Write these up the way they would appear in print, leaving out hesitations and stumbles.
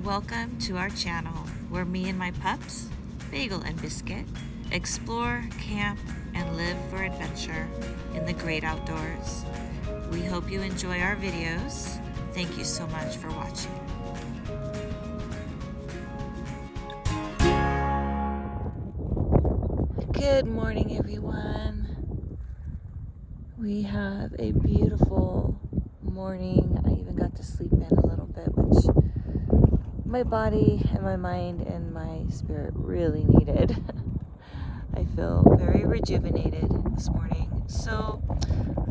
Welcome to our channel where me and my pups, Bagel and Biscuit, explore, camp, and live for adventure in the great outdoors. We hope you enjoy our videos. Thank you so much for watching. Good morning, everyone. We have a beautiful morning. I even got to sleep in a little bit, which my body and my mind and my spirit really needed. I feel very rejuvenated this morning. So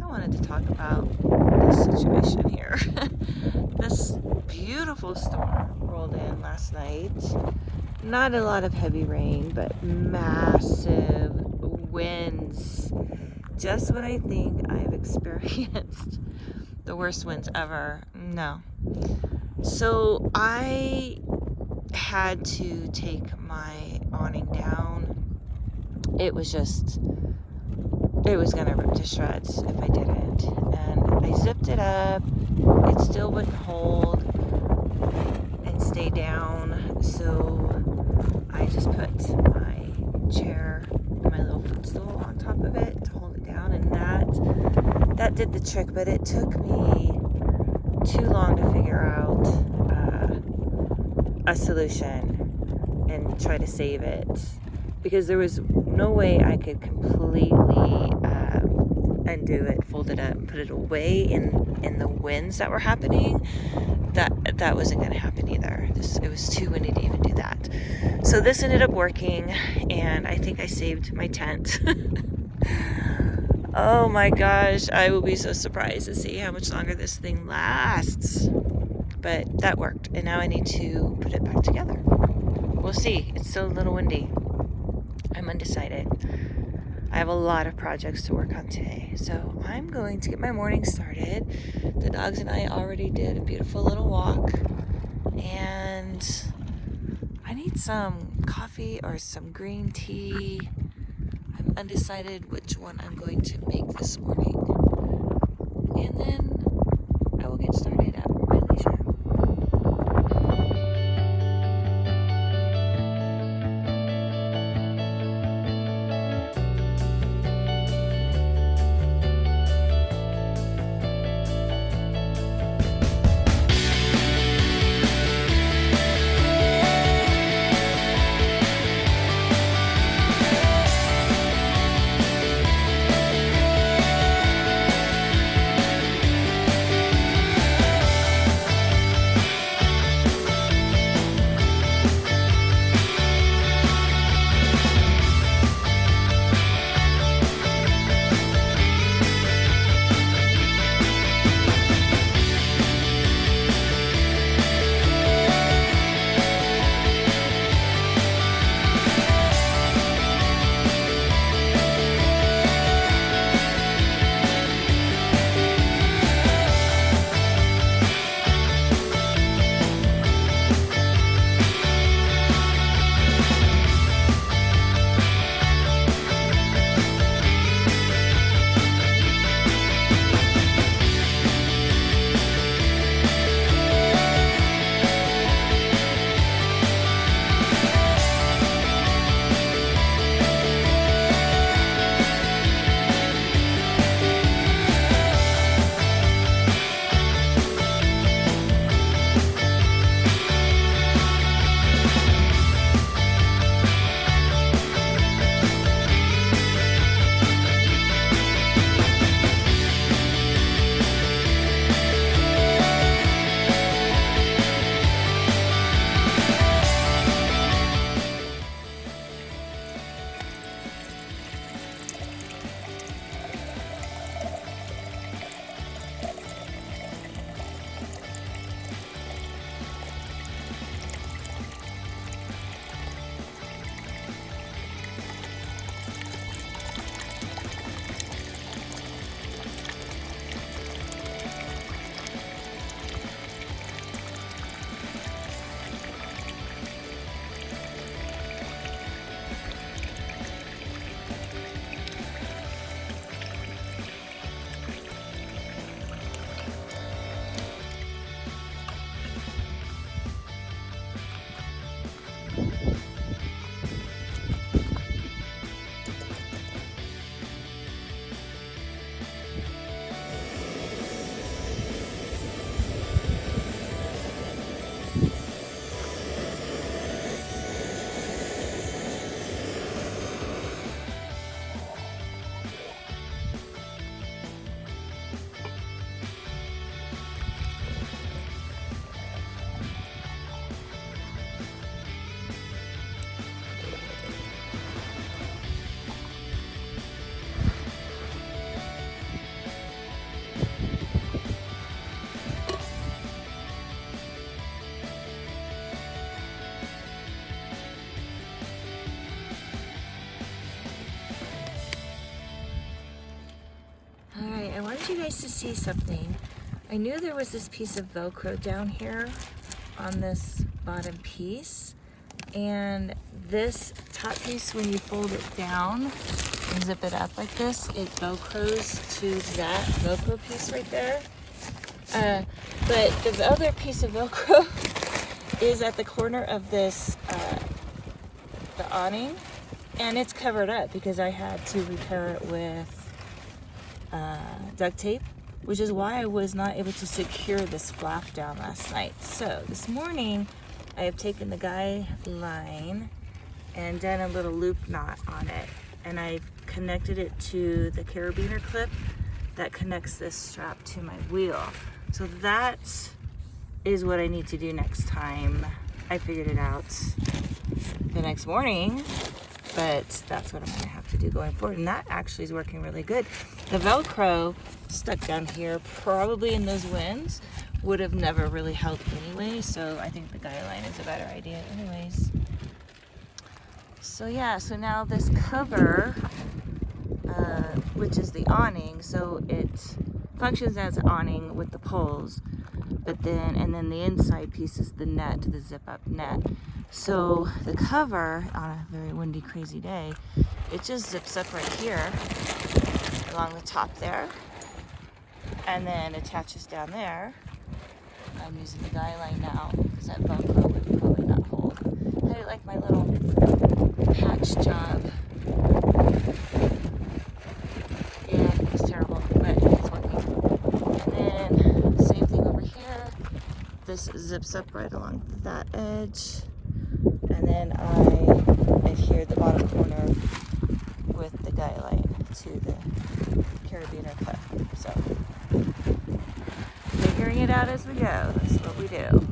I wanted to talk about this situation here. This beautiful storm rolled in last night. Not a lot of heavy rain, but massive winds. Just what I think I've experienced. The worst winds ever. No. So I had to take my awning down. It was gonna rip to shreds if I didn't. And I zipped it up. It still wouldn't hold and stay down. So I just put my chair, my little footstool on top of it to hold it down, and that did the trick. But it took me too long to figure out a solution and try to save it, because there was no way I could completely undo it, fold it up, and put it away in the winds that were happening. That wasn't going to happen either. It was too windy to even do that. So this ended up working, and I think I saved my tent. Oh my gosh, I will be so surprised to see how much longer this thing lasts. But that worked, and now I need to put it back together. We'll see. It's still a little windy. I'm undecided. I have a lot of projects to work on today, so I'm going to get my morning started. The dogs and I already did a beautiful little walk, and I need some coffee or some green tea. I'm undecided which one I'm going to make this morning, and then I will get started at my leisure. you guys to see something. I knew there was this piece of Velcro down here on this bottom piece, and this top piece, when you fold it down and zip it up like this, it Velcros to that Velcro piece right there. But the other piece of Velcro is at the corner of this, the awning, and it's covered up because I had to repair it with duct tape, which is why I was not able to secure this flap down last night. So this morning I have taken the guy line and done a little loop knot on it, and I've connected it to the carabiner clip that connects this strap to my wheel. So that is what I need to do next time. I figured it out the next morning, but that's what I'm gonna have to do going forward. And that actually is working really good. The Velcro stuck down here, probably in those winds, would have never really held anyway. So I think the guy line is a better idea anyways. So yeah, so now this cover, which is the awning, so it functions as an awning with the poles, but then, and then the inside piece is the net, the zip up net. So the cover, on a very windy, crazy day, it just zips up right here along the top there, and then attaches down there. I'm using the guy line now because that Velcro would probably not hold. I do like my little patch job. Yeah, it's terrible, but it's working. And then same thing over here. This zips up right along that edge. And then I adhere the bottom corner with the guy line to the carabiner clip. So, figuring it out as we go. That's what we do.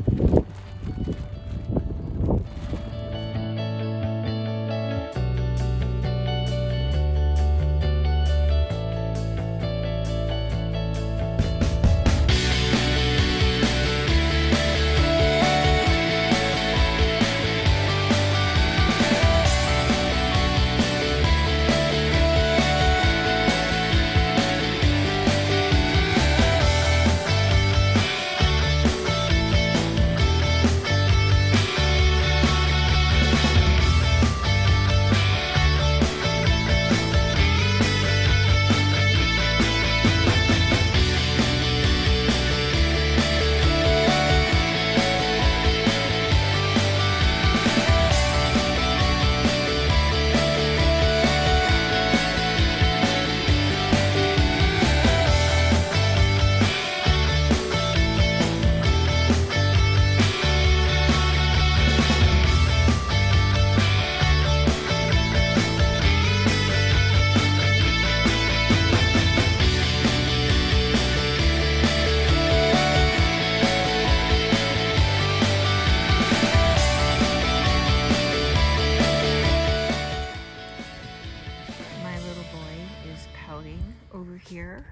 Over here,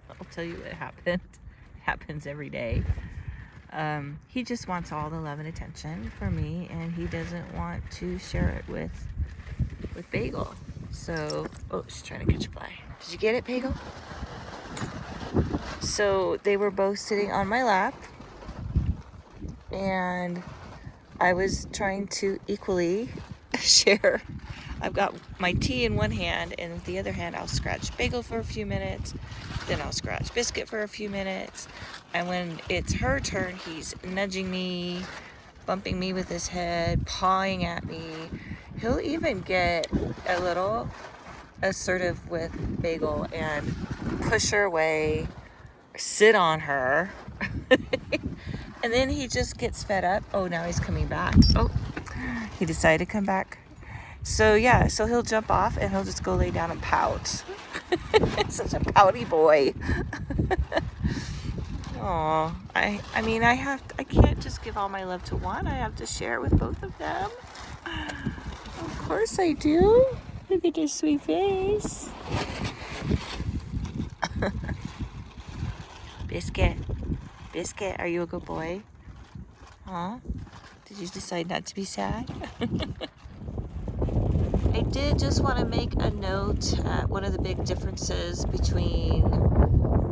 I'll tell you what happened. It happens every day. He just wants all the love and attention for me, and he doesn't want to share it with Bagel. So, oh, she's trying to catch a fly. Did you get it, Bagel? So they were both sitting on my lap, and I was trying to equally share. I've got my tea in one hand, and with the other hand I'll scratch Bagel for a few minutes, then I'll scratch Biscuit for a few minutes, and when it's her turn, he's nudging me, bumping me with his head, pawing at me. He'll even get a little assertive with Bagel and push her away, sit on her, and then he just gets fed up. Oh, now he's coming back. Oh, he decided to come back. So yeah, so he'll jump off and he'll just go lay down and pout. Such a pouty boy. Aw, I mean, I can't just give all my love to one. I have to share it with both of them. Of course I do. Look at his sweet face. Biscuit, are you a good boy? Huh? Did you decide not to be sad? I did just want to make a note. One of the big differences between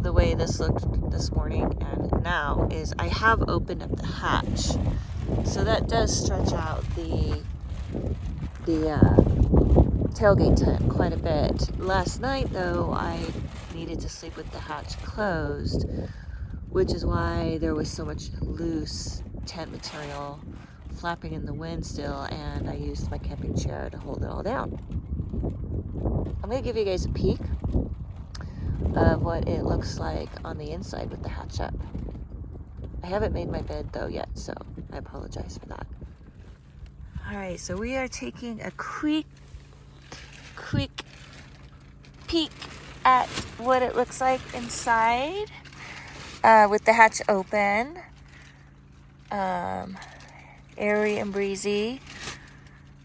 the the way this looked this morning and now is I have opened up the hatch. So that does stretch out the tailgate tent quite a bit. Last night though, I needed to sleep with the hatch closed, which is why there was so much loose tent material flapping in the wind still, and I used my camping chair to hold it all down. I'm gonna give you guys a peek of what it looks like on the inside with the hatch up. I haven't made my bed though yet, so I apologize for that. All right, so we are taking a quick peek at what it looks like inside with the hatch open. Airy and breezy,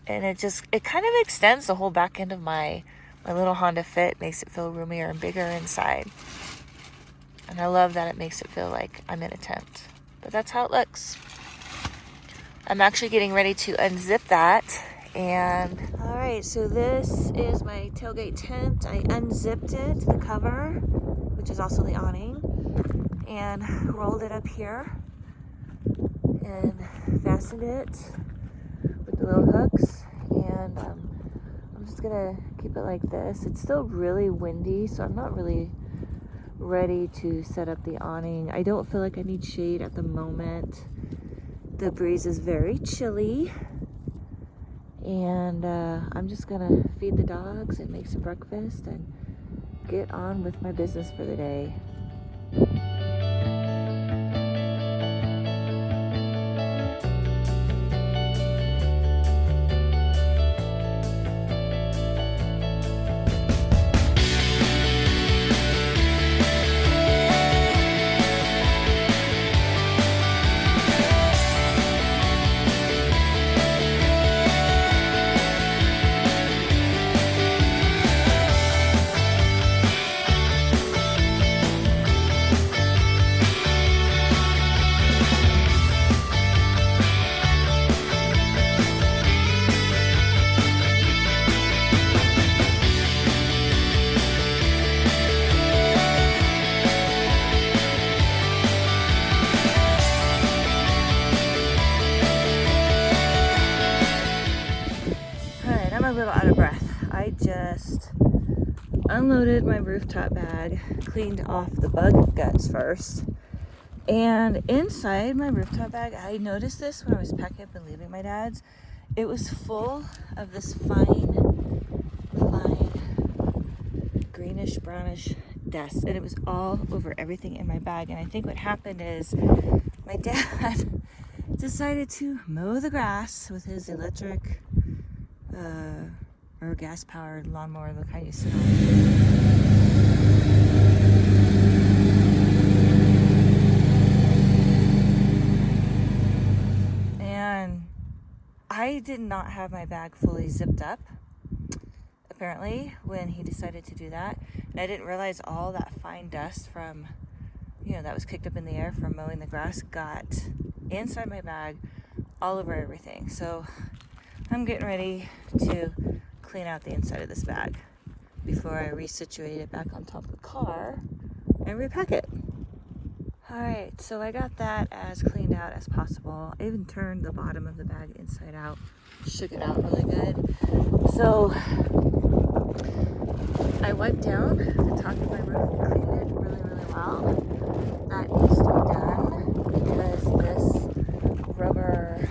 and it kind of extends the whole back end of my little Honda Fit, makes it feel roomier and bigger inside. And I love that it makes it feel like I'm in a tent. But that's how it looks. I'm actually getting ready to unzip that. And all right, so this is my tailgate tent. I unzipped it, the cover, which is also the awning, and rolled it up here and fastened it with the little hooks. And I'm just gonna keep it like this. It's still really windy, so I'm not really ready to set up the awning. I don't feel like I need shade at the moment. The breeze is very chilly, and I'm just gonna feed the dogs and make some breakfast and get on with my business for the day. A little out of breath. I just unloaded my rooftop bag, cleaned off the bug guts first, and inside my rooftop bag, I noticed this when I was packing up and leaving my dad's, it was full of this fine greenish brownish dust, and it was all over everything in my bag. And I think what happened is my dad decided to mow the grass with his electric or gas-powered lawnmower, the kind you sit on. And I did not have my bag fully zipped up, apparently, when he decided to do that. And I didn't realize all that fine dust from, that was kicked up in the air from mowing the grass got inside my bag, all over everything. So I'm getting ready to clean out the inside of this bag before I resituate it back on top of the car and repack it. All right, so I got that as cleaned out as possible. I even turned the bottom of the bag inside out, shook it out really good. So I wiped down the top of my roof and cleaned it really, really well. That needs to be done because this rubber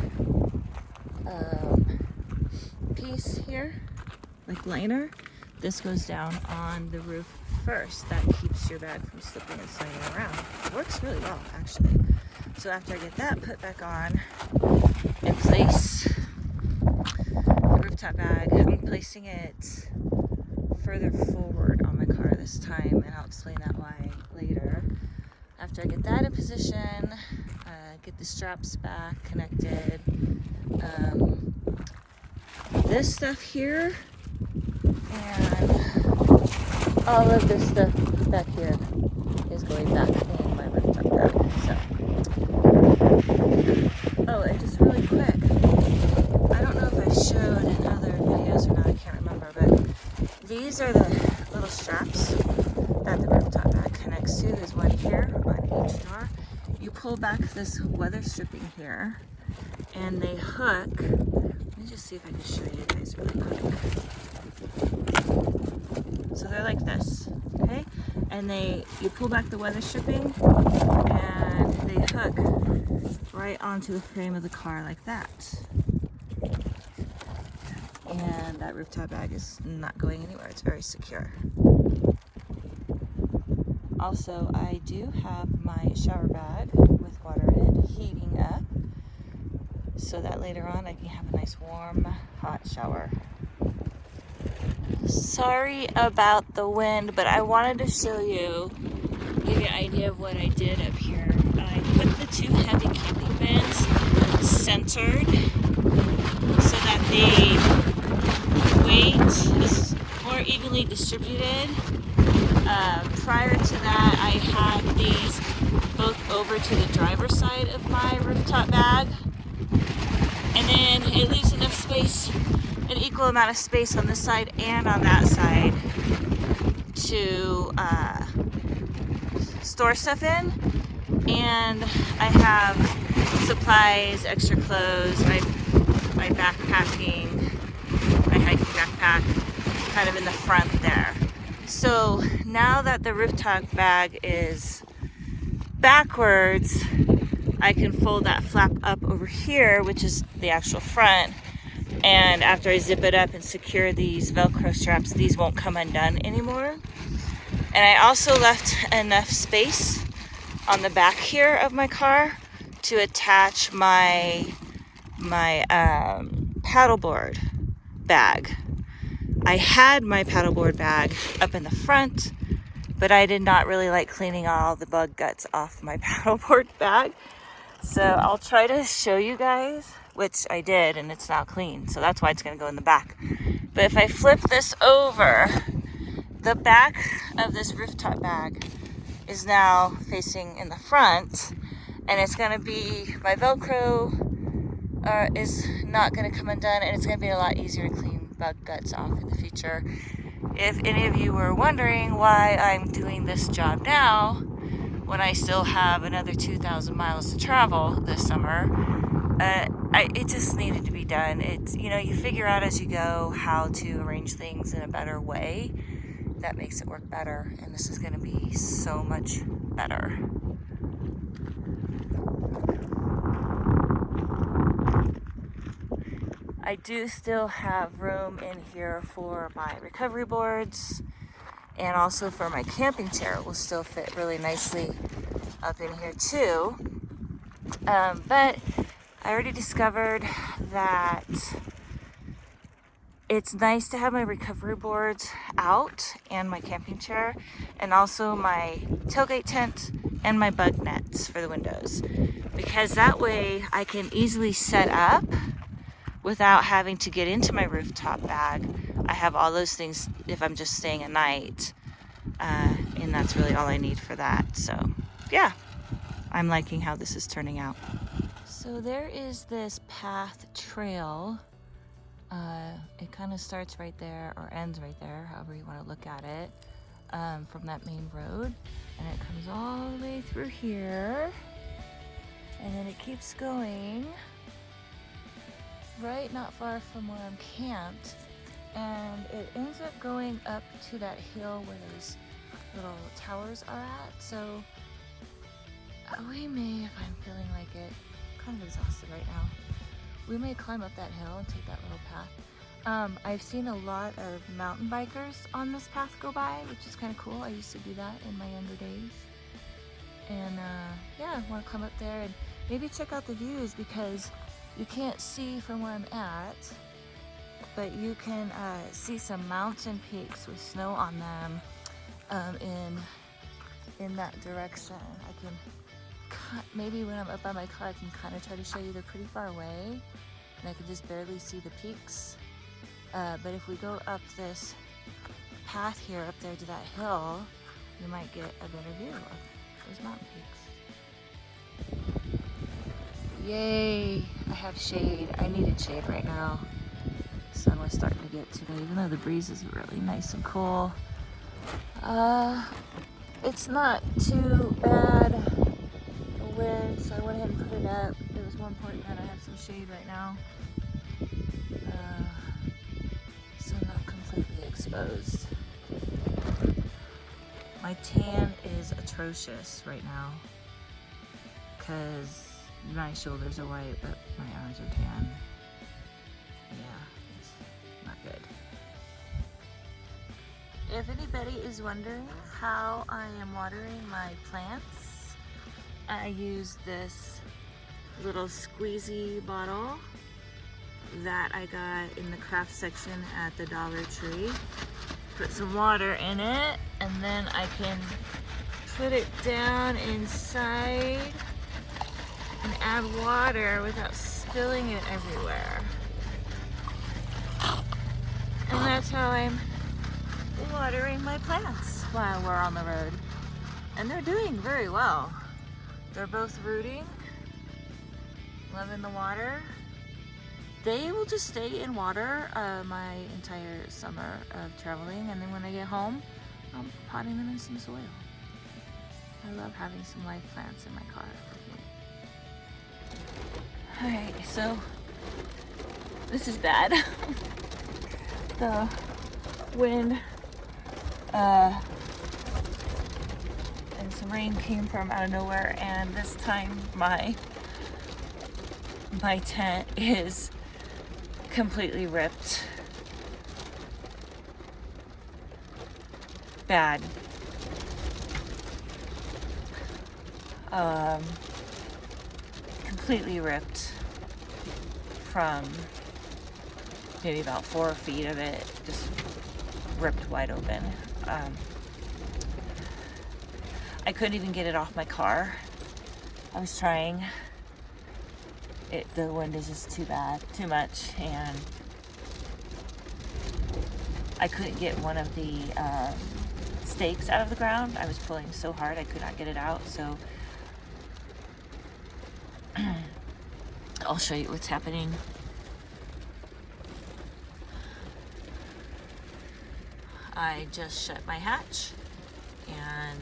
piece here, like liner, this goes down on the roof first. That keeps your bag from slipping and sliding around. It works really well, actually. So after I get that put back on and place the rooftop bag, I'm placing it further forward on my car this time, and I'll explain that why later. After I get that in position, get the straps back connected, this stuff here and all of this stuff back here is going back in my rooftop bag. So, oh, and just really quick, I don't know if I showed in other videos or not, I can't remember, but these are the little straps that the rooftop bag connects to. There's pull back this weather stripping here, and they hook. Let me just see if I can show you guys really quick. So they're like this, okay? And you pull back the weather stripping, and they hook right onto the frame of the car like that. And that rooftop bag is not going anywhere. It's very secure. Also, I do have my shower bag with water in it heating up, so that later on I can have a nice warm hot shower. Sorry about the wind, but I wanted to show you, give you an idea of what I did up here. I put the two heavy camping bins centered so that the weight is more evenly distributed. Prior to that, I had these both over to the driver's side of my rooftop bag, and then it leaves enough space, an equal amount of space on this side and on that side to store stuff in. And I have supplies, extra clothes, my backpacking, my hiking backpack kind of in the front there. So now that the rooftop bag is backwards, I can fold that flap up over here, which is the actual front. And after I zip it up and secure these Velcro straps, these won't come undone anymore. And I also left enough space on the back here of my car to attach my paddleboard bag. I had my paddleboard bag up in the front, but I did not really like cleaning all the bug guts off my paddleboard bag. So I'll try to show you guys, which I did, and it's now clean. So that's why it's gonna go in the back. But if I flip this over, the back of this rooftop bag is now facing in the front, and it's gonna be, my Velcro is not gonna come undone, and it's gonna be a lot easier to clean bug guts off in the future. If any of you were wondering why I'm doing this job now, when I still have another 2,000 miles to travel this summer, it just needed to be done. It's, you know, you figure out as you go how to arrange things in a better way that makes it work better, and this is going to be so much better. I do still have room in here for my recovery boards, and also for my camping chair. It will still fit really nicely up in here too. But I already discovered that it's nice to have my recovery boards out and my camping chair, and also my tailgate tent and my bug nets for the windows, because that way I can easily set up without having to get into my rooftop bag. I have all those things if I'm just staying a night, and that's really all I need for that. So yeah, I'm liking how this is turning out. So there is this path trail. It kind of starts right there or ends right there, however you want to look at it, from that main road, and it comes all the way through here, and then it keeps going right not far from where I'm camped, and it ends up going up to that hill where those little towers are at. So we may, if I'm feeling like it, kind of exhausted right now, we may climb up that hill and take that little path. I've seen a lot of mountain bikers on this path go by, which is kind of cool. I used to do that in my younger days. And yeah, I want to climb up there and maybe check out the views, because you can't see from where I'm at, but you can see some mountain peaks with snow on them in that direction. I can, maybe when I'm up by my car, I can kind of try to show you they're pretty far away, and I can just barely see the peaks. But if we go up this path here, up there to that hill, you might get a better view of those mountain peaks. Yay, I have shade. I needed shade right now. The sun was starting to get to me, even though the breeze is really nice and cool. It's not too bad wind, so I went ahead and put it up. It was more important that I have some shade right now, so I'm not completely exposed. My tan is atrocious right now because my shoulders are white, but my arms are tan. Yeah, it's not good. If anybody is wondering how I am watering my plants, I use this little squeezy bottle that I got in the craft section at the Dollar Tree. Put some water in it, and then I can put it down inside and add water without spilling it everywhere. And that's how I'm watering my plants while we're on the road. And they're doing very well. They're both rooting, loving the water. They will just stay in water my entire summer of traveling, and then when I get home, I'm potting them in some soil. I love having some live plants in my car with me. Alright, so this is bad. The wind and some rain came from out of nowhere, and this time my tent is completely ripped. Bad. Completely ripped from maybe about 4 feet of it, just ripped wide open. I couldn't even get it off my car. I was trying. The wind is just too much, and I couldn't get one of the stakes out of the ground. I was pulling so hard I could not get it out, so I'll show you what's happening. I just shut my hatch, and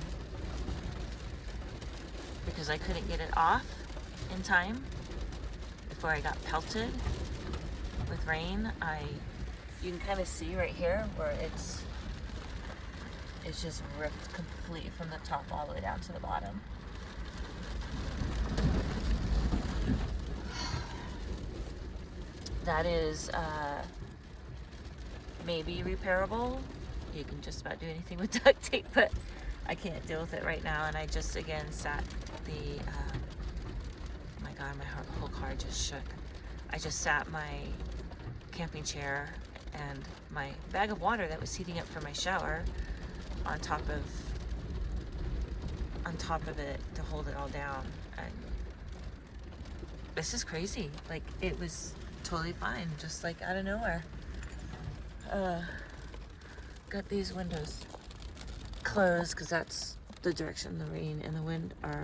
because I couldn't get it off in time before I got pelted with rain, you can kind of see right here where it's just ripped completely from the top all the way down to the bottom. That is maybe repairable. You can just about do anything with duct tape, but I can't deal with it right now. And I just again sat the oh my god, my whole car just shook. I just sat my camping chair and my bag of water that was heating up for my shower on top of it to hold it all down. And this is crazy. Like, it was totally fine, just like out of nowhere. Got these windows closed because that's the direction the rain and the wind are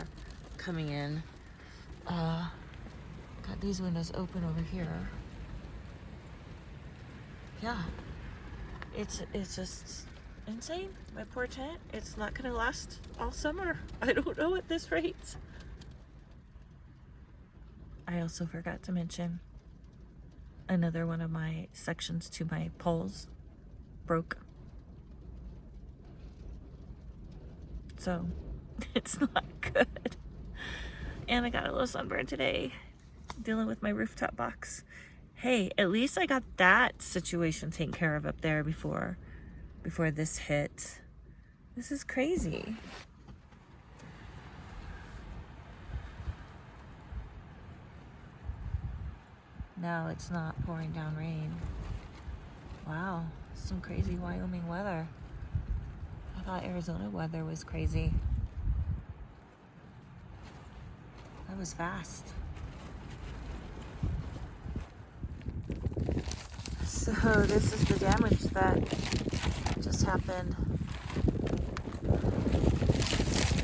coming in. Got these windows open over here. Yeah, it's just insane. My poor tent, it's not gonna last all summer. I don't know at this rate. I also forgot to mention another one of my sections to my poles broke. So it's not good. And I got a little sunburn today dealing with my rooftop box. Hey, at least I got that situation taken care of up there before this hit. This is crazy. Now it's not pouring down rain. Wow, some crazy Wyoming weather. I thought Arizona weather was crazy. That was fast. So this is the damage that just happened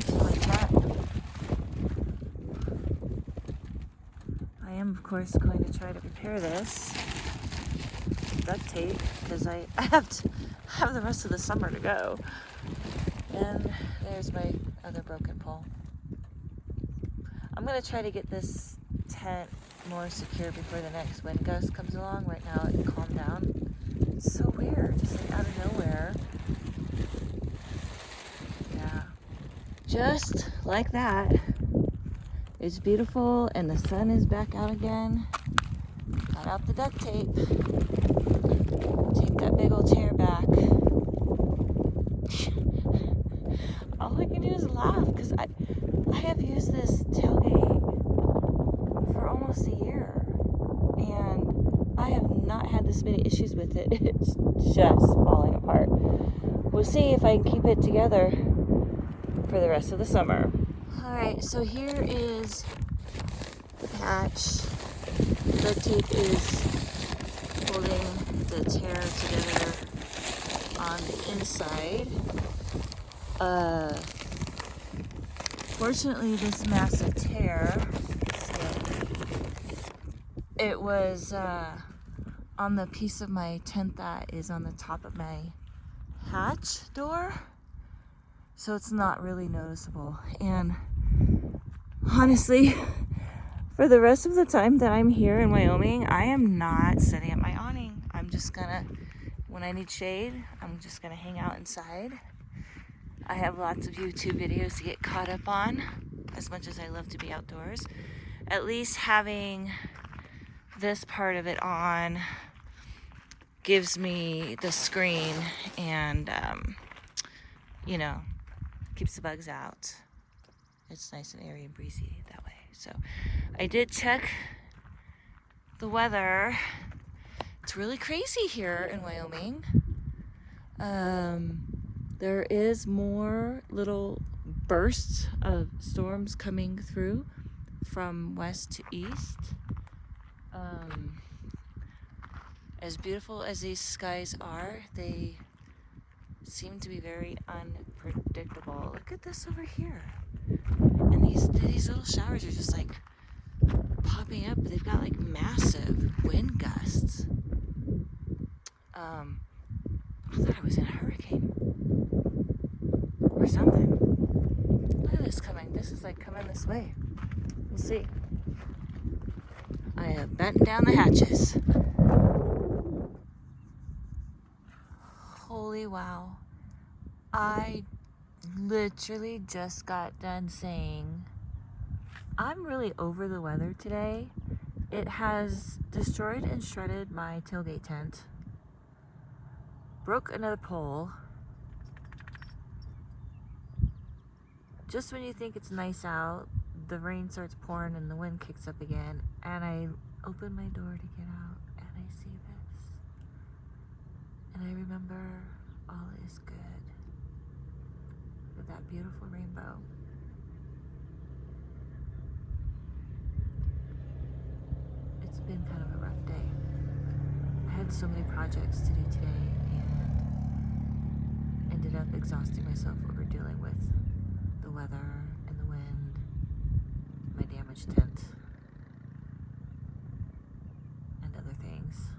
to my tent. I am, of course, going to try to repair this with duct tape because I have to have the rest of the summer to go. And there's my other broken pole. I'm going to try to get this tent more secure before the next wind gust comes along. Right now it calmed down. It's so weird, just like out of nowhere. Yeah. Just like that. It's beautiful and the sun is back out again. Got out the duct tape. Take that big old chair back. All I can do is laugh because I have used this tailgate for almost a year and I have not had this many issues with it. It's just falling apart. We'll see if I can keep it together for the rest of the summer. Alright, so here is the patch. The tape is holding the tear together on the inside. Fortunately, this massive tear, it was on the piece of my tent that is on the top of my hatch door, so it's not really noticeable. And honestly, for the rest of the time that I'm here in Wyoming, I am not setting up my awning. I'm just gonna, when I need shade, I'm just gonna hang out inside. I have lots of YouTube videos to get caught up on, as much as I love to be outdoors. At least having this part of it on gives me the screen and, you know, keeps the bugs out. It's nice and airy and breezy that way. So I did check the weather. It's really crazy here in Wyoming. There is more little bursts of storms coming through from west to east. As beautiful as these skies are, they seem to be very unpredictable. Look at this over here. And these little showers are just like popping up. They've got like massive wind gusts. I thought I was in a hurricane or something. Look at this coming. This is like coming this way. We'll see. I have battened down the hatches. Holy wow. I literally just got done saying I'm really over the weather today. It has destroyed and shredded my tailgate tent. Broke another pole. Just when you think it's nice out, the rain starts pouring and the wind kicks up again, and I open my door to get out and I see this. And I remember all is good with that beautiful rainbow. It's been kind of a rough day. I had so many projects to do today and ended up exhausting myself over dealing with the weather and the wind, my damaged tent, and other things.